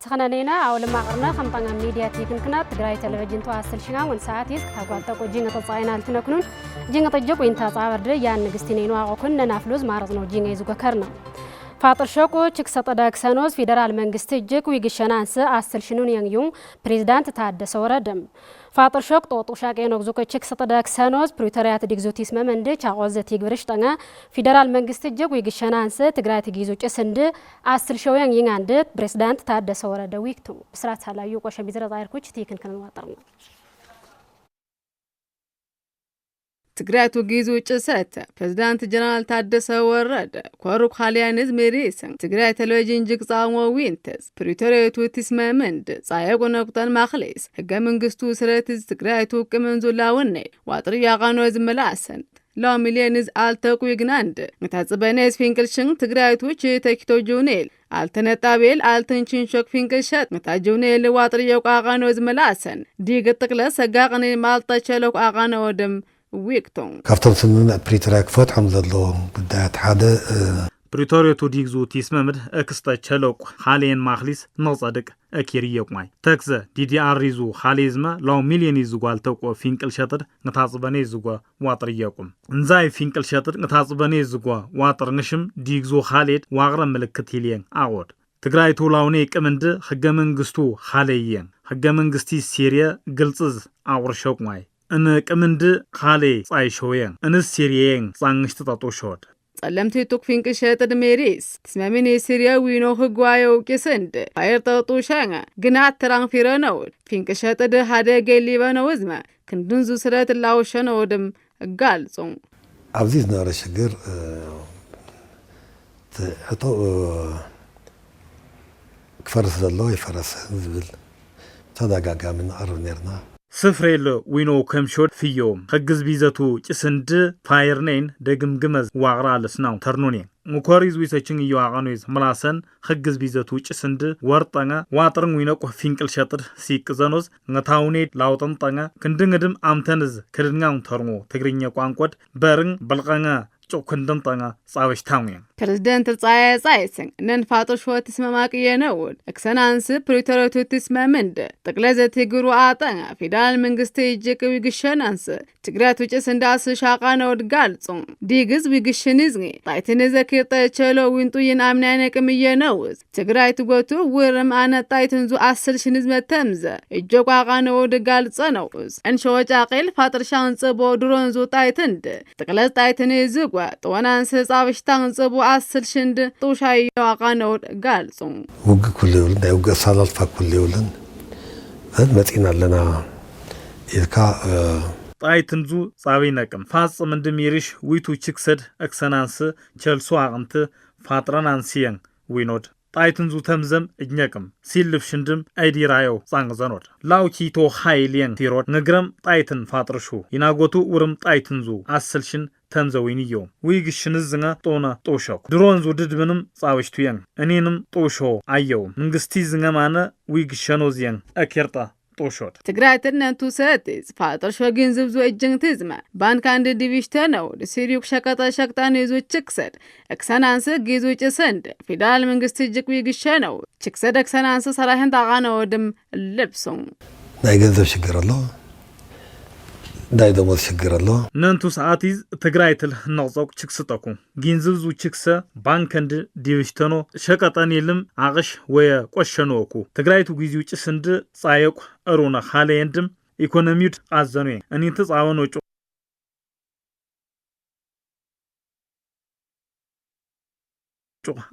تخنانينا أو لما قرنا خمطنا ميديا تيكنكنا تقرأي تلفزيون تواصل شغا ونساعتيس كتاقوالتاقو جينة تصاينا لتنكنون جينة تجيكو انتا صعبر دري يان نقستينينو آقوكن نافلوز مارضنو جينة يزوكا كرنا فاطر شوكو تشكسة داكسانوز فيدرال منغستي جيكو يقشنانس أصل شنون يوم بريزدانت تادس وردم فاطر شوك طوطو شاكين وغزوكو تشكسة داكسانوز بريتوريات ديكزوتيس ممند چاقوزة تيقبرشتنا فيدرال منغستي جيكو يقشنانس تقرأي تيجيزو چسند أصل شوين يناند بريزدانت تادس وردم ويكتو بسرات هلا يوكو شبيزر ظاهر كوش تيكن كنن واطرنا تقرأت وجيزو جسات بريزيدنت جنرال تادس ورد كوروك خاليانز ميريسن تقرأت تلوجين جقصان ووينتز بريتوريتو تسمامند صايقو نقطان مخليس هقا منقستو سراتز تقرأتو كمنزو لاوني واطريا غانوز ملاسن لا مليانز آلتاقو يقناند متعصبانيز فينكلشن تقرأتو چه تاكتو جونيل آلتنطابيل آلتنشن شوك فينكلشات متعجونيل واطرياوك آغانوز ملاسن ديق التقلس هقاقني مالتا شالوك آغانو ودم ويكتون كافتم سمنا بريتراك فتح مزلو بداية حدا بريتوريا تو ديكزو تيسممد اكستا تشلوك حاليا ماخليس نصدق اكيريوك ماي تاكزا دي دي ار ريزو حاليزما لو مليوني زوغال توقو فينكل شطر نتاصباني زوغا واتر يوكم نزاي فينكل شطر نتاصباني زوغا واتر نشم ديكزو خاليد واغرا ملكت هيليان اعود تقراي تولاوني كمند حقا منغستو حاليين حقا منغستي سيريا قلصز اعور شوك ماي أنا كمند خالي صاي شوين أنا سيريين صانشت تطو شود سلمتي توك فينك شاتد ميريس تسماميني سيريا وينو هقوايو كسند فاير تطو شانا قناعت تران فيرانو فينك شاتد هادا قيلي بانوزما كندنزو سرات اللاوشانو ودم قالزون عبزيز نار الشقر كفرس الله يفرس نزبل تدقى قامن أرنيرنا سفريل وينو كمشود في يوم خجز بيزاتو جسند فايرنين دقم جمز واغرا لسناو ترنوني مكوريز ويساچن يواغانويز ملاسن خجز بيزاتو جسند ورطانا واترن وينوكو فينكل شطر سيكزانوز نتاونيت لاوطن طانا كندنگدم امتنز كرنغاون ترمو تگرينيا قوانقود برن بلغانا جو كندن طانا صاوش تاوين بريزيدنت صايسن نن فاطر شو تسمماك ينول اكسنانس بريتوريتو تسممند تقلزة تيقرو آطانا فيدال منغستي جيك ويقشنانس تقراتو جسنداس شاقانا ودقالصون ديقز ويقشنزني طايتنزا كيرتا چلو وينتو ينامنانك مينوز تقراتو قوتو ورم آنا طايتنزو أسل شنزمة تمزة الجوك آقانا ودقالصانوز انشو جاقيل فاطر شانس بودرونزو طايتند تقلز طايتنزو طوانانس صاوشتان صبو أصل شند طوشاي واقانو قالصون وق كل يولن دا وق صالة الفا كل يولن هاد متينا لنا إذكا طايتنزو صاويناكم فاص من دميرش ويتو چكسد اكسنانس چلسو آغنت فاطرانانسيان وينود طايتنزو تمزم اجنكم سيلف شندم ايدي رايو صانغزانود لاو كيتو خايلين تيرود نغرم طايتن فاطرشو يناغوتو ورم طايتنزو أصلشن تمزويني يوم ويقشنزنا طونا طوشوك درونزو ددبنم صاوشتوين انينم طوشو ايو منغستيزنا مانا ويقشنوزين اكيرتا طوشود تقرأتنا انتو ساتيز فاطر شو جنزبزو اجن تزما بان كاند ديفيشتانو لسيريوك شاقتا نيزو تشكسد اكسانانس جيزو جسند فيدال منغستي جك ويقشنو تشكسد اكسانانس صراحن تاغانو ودم اللبسون ناي جنزب شكر الله داي دومز شكر الله ننتو ساعتيز تقرايتل نغزوك چكستاكو جنزبزو چكسا بانكند ديوشتانو شاقتان يلم عغش ويا قوشنوكو تقرايتو جيزيو چسند صايق ارونا خاليندم ايكونوميوت ازانوين انين تزعوانو چو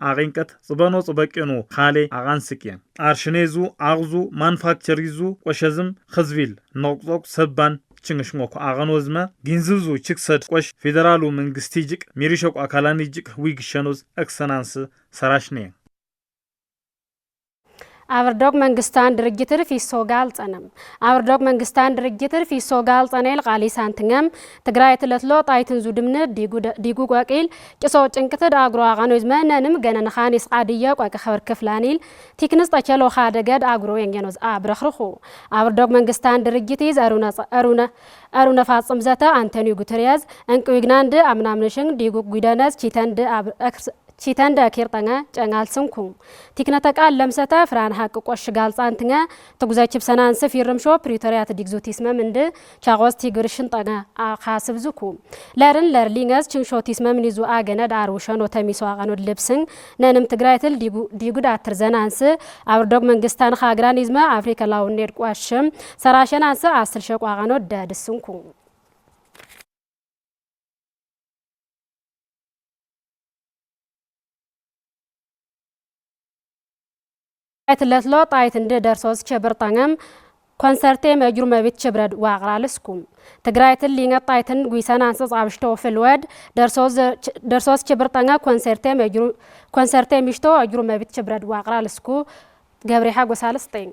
آغینکت صبانو صباکینو خاله آغان سکین آرشنیزو آغزو مانفاکچریزو قوشزم خزویل نوکزوک سبان چنگشموک آغانوزما گینزوزو چکسد قوش فدرالو منگستیجک میریشوک آکالانیجک ویگشنوز اکسنانس سراشنین አብርዶግ መንግስታን ድርጅትር ፊሶ ጋልጸነም አብርዶግ መንግስታን ድርጅትር ፊሶ ጋልጸነል ቃሊሳንትኛም ትግራይ ትለትሎ ጣይትን ዙድምነ ዲጉ ቋቂል ጭሶ ጭንቅትድ አግሮ አጋኖዝ ማናንም ገነን ኻኒስ ቃዲያ ቋቂ ኸበር ክፍላኒል ቲክንስ ተቸሎ ኻደገድ አግሮ የንገኖዝ አብረኽርኹ አብርዶግ መንግስታን ድርጅት አሩና ፋጽም ዘተ አንቶኒዮ ጉተሪያዝ እንቅዊግናንድ አምናምነሽን ዲጉ ጉዳናዝ ቺተንደ ኪርጠኛ ጨንጋል ስንኩ ቲክነተ ቃል ለምሰተ ፍራን ሀቅ ቆሽ ጋልጻንትኛ ተጉዛችብ ሰናን ሰፊርምሾ ፕሪቶሪያት ዲግዞቲስመም እንደ ቻቆስ ቲግርሽን ጠጋ አኻስብዙኩ ለርሊንጋዝ ችንሾቲስመም ኒዙ አገነድ አርውሸኖ ተሚሶ አቀኖ ልብስን ነንም ትግራይትል ዲጉዳ ትርዘናንስ አብርዶግ መንግስታን ኻግራን ይዝማ አፍሪካ ላውኔድ ቋሽም ሰራሸናንስ አስል ሸቋ አቀኖ ዳድስንኩ አይትለትሎ ጣይት እንደ ደርሶስ ቸብርጣኛም ኮንሰርቴ መጅሩ መብት ቸብረድ ዋቅራልስኩም ትግራይትን ሊንገ ጣይትን ጉይሰናንስ ጻብሽቶ ፍልወድ ደርሶስ ቸብርጣኛ ኮንሰርቴ ሚሽቶ አጅሩ መብት ቸብረድ ዋቅራልስኩ ገብሪሃ ጎሳልስጠኝ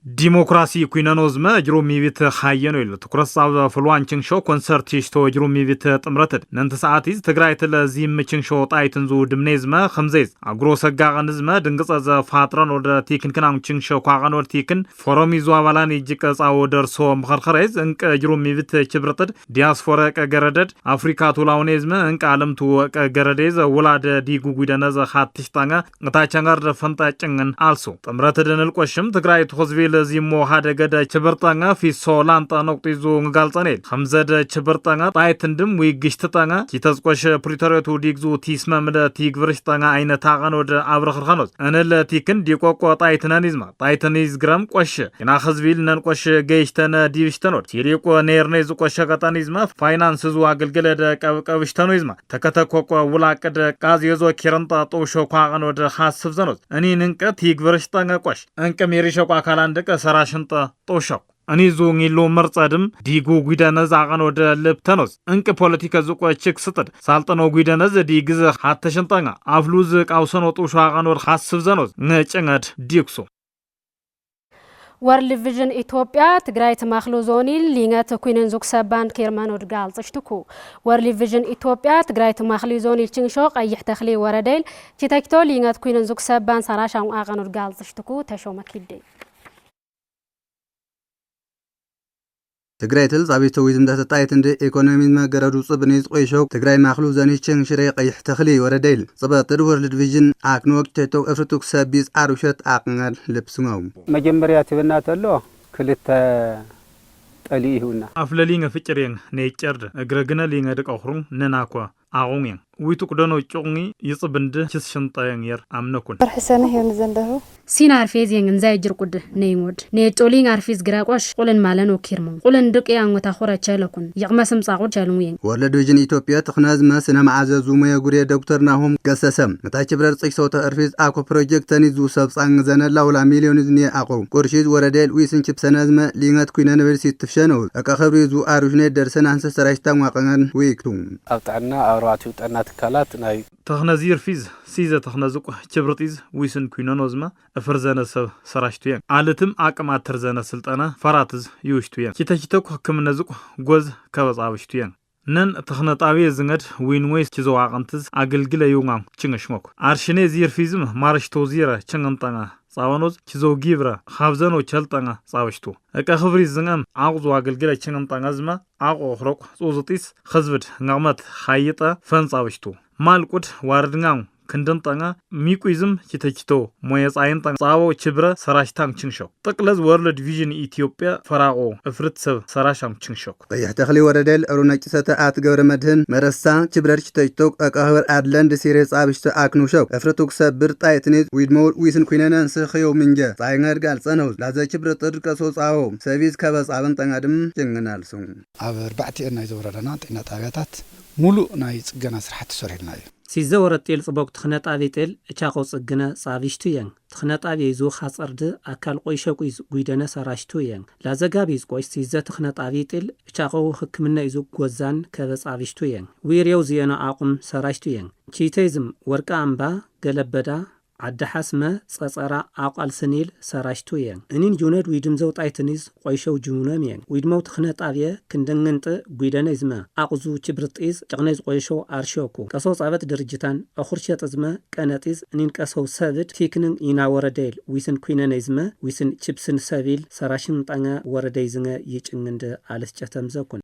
ዲሞክራሲ ኩይነኖዝመ እጅሮ ሚቪት ኻየኖ ይሉ ትኩረት ጻብ ፍልዋንችን ሾ ኮንሰርት ይሽቶ እጅሮ ሚቪት ጥምረትድ ነንተ ሰዓቲዝ ትግራይት ለዚህም ምችን ሾ ጣይትን ዙ ድምኔዝመ ኸምዘይዝ አግሮ ሰጋቀንዝመ ድንግጸ ዘ ፋጥረን ወደ ቲክንክናም ችን ሾ ኳቀን ወደ ቲክን ፎረም ይዙ አባላን ይጅቀጻው ደርሶ ምኸርኸረዝ እንቀ እጅሮ ሚቪት ችብረትድ ዲያስፖራ ቀገረደድ አፍሪካ ቱላውኔዝመ እንቀ ዓለምቱ ቀገረደዝ ወላደ ዲጉ ጉደነዘ ኻትሽታnga እታቸንጋር ፈንጣጭን አልሶ ጥምረትድን ልቆሽም ትግራይት ሆዝቤ ለዚሞ ሀደገደ ችብርጣኛ ፊሶላንጣ ነቅጢዙ ጋልጸኔል ሐምዘደ ችብርጣኛ ጣይትንድም ወይግሽተጣኛ ኪተዝቆሽ ፕሪቶሪያቱ ዲግዙ ቲስመምለ ቲግብርሽጣኛ አይነት አቀን ወደ አብረኽርኻኖዝ እነለ ቲክን ዲቆቆ ጣይትናኒዝማ ጣይትኒዝ ግራም ቆሽ እና ኸዝቢል ነንቆሽ ገይሽተነ ዲብሽተኖድ ሲሪቆ ኔርኔዝ ቆሽ ቀጣኒዝማ ፋይናንስ ዙ አገልግለደ ቀብቀብሽተኖይዝማ ተከተኮቆ ውላቀደ ቃዝ የዞ ኪረንጣ ጦሾ ኳቀን ወደ ሐስብ ዘኖዝ እኒ ንንቀ ቲግብርሽጣኛ ቆሽ እንቀ ሜሪሾ ኳካላንደ ሰራሽንጣ ጦሻው እኒ ዞንጊሎ መርጻድም ዲጉ ጉዳነዝ አቀን ወደ ለብተኖዝ እንቅ ፖለቲካ ዝቆችክ ስጥድ ሳልጠኖ ጉዳነዝ ዲግዝ ሀተሽንጣኛ አፍሉዝ ቃውሰኖ ጦሻ አቀን ወደ ሐስብ ዘኖዝ ነጭንገድ ዲክሶ ወርልድ ቪዥን ኢትዮጵያ ትግራይ ተማክሎ ዞኒል ሊንገት ኩይነን ዙክ ሰባን ኬርማን ወድ ጋልጽሽትኩ ወርልድ ቪዥን ኢትዮጵያ ትግራይ ተማክሎ ዞኒል ችንሾ ቀይሕ ተክሊ ወረደል ቺተክቶ ሊንገት ኩይነን ዙክ ሰባን ሰራሻን አቀን ወድ ጋልጽሽትኩ ተሾመኪደ ትግራይ ትል ጻቢቶ ዊዝም ዳተጣይት እንደ ኢኮኖሚ መገረዱ ጽብኔዝ ቆይሾ ትግራይ ማክሉ ዘኒችን ሽሬ ቀይሕ ተክሊ ወረደል ጽበጥድ ወርልድ ቪዥን አክኖ ወቅቴቶ እፍርቱክ ሰቢዝ አሩሸት አቅናል ልብስማው መጀመሪያ ትብናተሎ ክልተ ጠሊ ይሁና አፍለሊንገ ፍጭሬን ነይጨርድ እግረግነ ሊንገ ደቀኽሩ ነናኳ አቁንየን ዊቱቅደኖ ጮቅኒ ይጽብንድ ችስሽንጣየን የር አምነኩን ፈርሕሰነ ሄን ዘንደሁ ሲና አርፌዝ የን ዛይ ጅርቁድ ነይሞድ ነጮሊን አርፊዝ ግራቆሽ ቁልን ማለን ወኪርሙ ቁልን ድቅ ያንወታ ኾረቸለኩን ይቅመስም ጻቁድ ቻልሙየን ወርልድ ቪዥን ኢትዮጵያ ተኽናዝ መስነ ማዓዘዙ መየጉሬ ዶክተር ናሆም ገሰሰም መታች ብረር ጽይሶተ አርፊዝ አኮ ፕሮጀክት ተኒዙ ሰብጻን ዘነላውላ ሚሊዮን ዝኒ አቆ ቁርሺዝ ወረደል ዊስንቺ ሰነዝመ ሊንገት ኩይነን በር ሲትፍሸነው አቀኸብሪዙ አሩሽኔ ደርሰን አንሰ ሰራሽታ ማቀናን ወይክቱ አብጣና አውራቱ ጠና ትካላት ናይ ተኽነዚር ፊዝ ሲዘ ተኽነዝቁ ችብርጢዝ ዊስን ኩይነኖዝማ እፍርዘነ ሰብ ሰራሽቱየን አለትም አቅማት ተርዘነ ስልጠና ፈራትዝ ይውሽቱየን ኪተኪተኩ ህክምና ዝቁ ጎዝ ከበጻብሽቱየን ነን ተኽነጣቢ ዝንገድ ዊንዌስ ኪዘዋቅንትዝ አገልግለ ይውማም ችንሽሞክ አርሽኔ ዚር ፊዝም ማርሽቶ ዚረ ችንንጠና ጻወኖዝ ኪዞ ጊብራ ኻብዘኖ ቸልጠና ጻብሽቱ እቀ ኽብሪ ዝንገም አቁዙ አገልግለ ችንንጠና ዝማ አቆ ኽሮቅ ጾዝጢስ ኸዝብድ ngaqmat ኻይጣ ፈንጻብሽቱ ማልቁድ ዋርድንጋው ክንደንጠና ሚቁይዝም ኪተኪቶ ሞየጻይን ጻቦ ችብረ ሰራሽታም ችንሾክ ጥቅለዝ ወርልድ ቪዥን ኢትዮጵያ ፈራቆ እፍርት ሰብ ሰራሻም ችንሾክ ቀይሕ ተክሊ ወረደል ሩነጭ ሰተ አት ገብረ መድህን መረሳ ችብረር ኪተኪቶ አቀህበር አድለንድ ሲሬ ጻብሽተ አክኑሾክ እፍርቱክ ሰብር ጣይትኔዝ ዊድሞል ዊስን ኩይነናን ስኽዮ ምንጀ ጻይንገር ጋልጸነው ላዘ ችብረ ጥድ ቀሶ ጻቦ ሰቪዝ ከበጻብን ጠናድም ጭንግናልሱ ኣብ 4 ናይ ዘወረደና ጤና ጣብያታት ሙሉእ ናይ ጽገና ስራሕቲ ሰሪሕልና እዩ ሲዘወረት ጤል ጽቦቅ ትኽነጣቢ ጤል እቻኸው ጽግነ ጻቢሽቱ የን ትኽነጣቢ ይዙ ኻጸርድ አካል ቆይሸቁ ጉይደነ ሰራሽቱ የን ላዘጋቢ ይዝቆሽ ሲዘ ትኽነጣቢ ጤል እቻኸው ሕክምና ይዙ ጎዛን ከበጻቢሽቱ የን ዊርየው ዝየነ አቁም ሰራሽቱ የን ቺቴዝም ወርቃ አምባ ገለበዳ عد حسمة صصرا عقل سنيل سراشتو ين انين جوند ويدم زوطايتنيز قويشو جونامين ويدمو تخنط ابيه كندننط غيدنا ازما اقزو چبرطيز چقنيز قويشو ارشوكو كسو صابت درجتان اخرشت ازما قنطيز انين قسو سبد تيكنن ينا ورديل ويسن كوينن ازما ويسن چبسن سبيل سراشن طنga ورديزنه يچنند አለስጨተም ዘኩን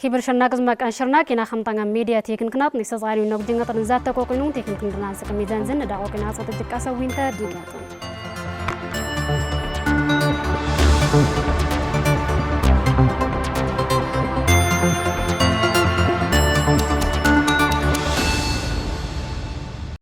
كبر شناقز ما كان شرنا كنا خمطنا ميديا تيكن كنات نستطيع نقدر نزات تقوقنون تيكن كنا نسق ميزان زن دعوة كنا صوت الدكاسة وينتا ديجاتون